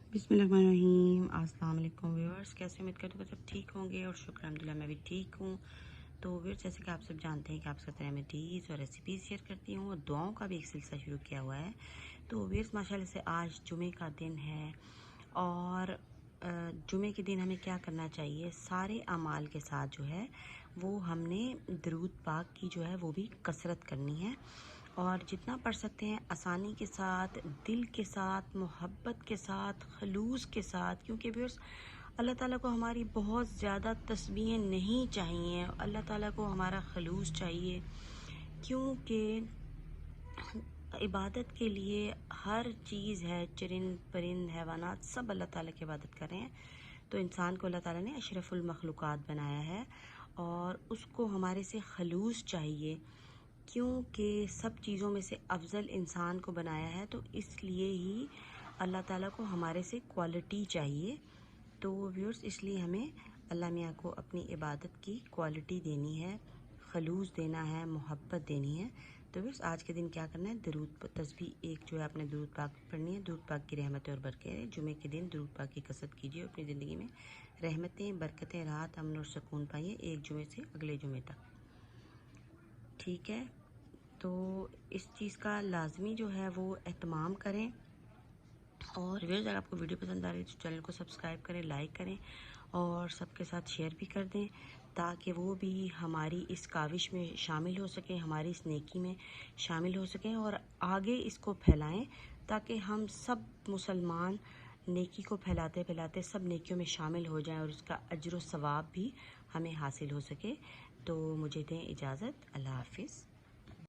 बिस्मिल्लाहिर्रहमानिर्रहीम। अस्सलाम वालेकुम व्यूअर्स, कैसे उम्मीद करते हो सब ठीक होंगे और शुक्र अल्हम्दुलिल्लाह मैं भी ठीक हूँ। तो व्यूअर्स, जैसे कि आप सब जानते हैं कि आपके साथ रेमेडीज़ और रेसिपीज़ शेयर करती हूँ और दुआओं का भी एक सिलसिला शुरू किया हुआ है। तो व्यूअर्स, माशाल्लाह से आज जुमे का दिन है और जुमे के दिन हमें क्या करना चाहिए, सारे अमाल के साथ जो है वो हमने दरूद पाक की जो है वो भी कसरत करनी है और जितना पढ़ सकते हैं आसानी के साथ, दिल के साथ, मोहब्बत के साथ, खलूस के साथ, क्योंकि व्यूअर्स अल्लाह ताला को हमारी बहुत ज़्यादा तस्बीहें नहीं चाहिए, अल्लाह ताला को हमारा खलूस चाहिए, क्योंकि इबादत के लिए हर चीज़ है, चरिंद परिंद हैवानात सब अल्लाह ताला की इबादत कर रहे हैं। तो इंसान को अल्लाह ताला ने अशरफुल मखलूक़ात बनाया है और उसको हमारे से खलूस चाहिए, क्योंकि सब चीज़ों में से अफजल इंसान को बनाया है, तो इसलिए ही अल्लाह ताला को हमारे से क्वालिटी चाहिए। तो व्यूअर्स, इसलिए हमें अल्लाह मियाँ को अपनी इबादत की क्वालिटी देनी है, खलूस देना है, मोहब्बत देनी है। तो व्यूअर्स, आज के दिन क्या करना है, दरूद तस्बीह एक जो है आपने दरूद पाक पढ़नी है। दरूद पाक की रहमतें और बरकतें, जुमे के दिन दरूद पाक की कसरत कीजिए, अपनी ज़िंदगी में रहमतें, बरकतें, राहत, अमन और सुकून पाइए, एक जुमे से अगले जुमे तक। ठीक है, तो इस चीज़ का लाजमी जो है वो एहतमाम करें। और व्यूअर्स, अगर आपको वीडियो पसंद आ रही है तो चैनल को सब्सक्राइब करें, लाइक करें और सबके साथ शेयर भी कर दें, ताकि वो भी हमारी इस काविश में शामिल हो सकें, हमारी इस नेकी में शामिल हो सकें और आगे इसको फैलाएं, ताकि हम सब मुसलमान नेकी को फैलाते फैलाते सब नेकियों में शामिल हो जाएं और उसका अजर व सवाब भी हमें हासिल हो सके। तो मुझे दें इजाज़त। अल्लाह हाफिज़।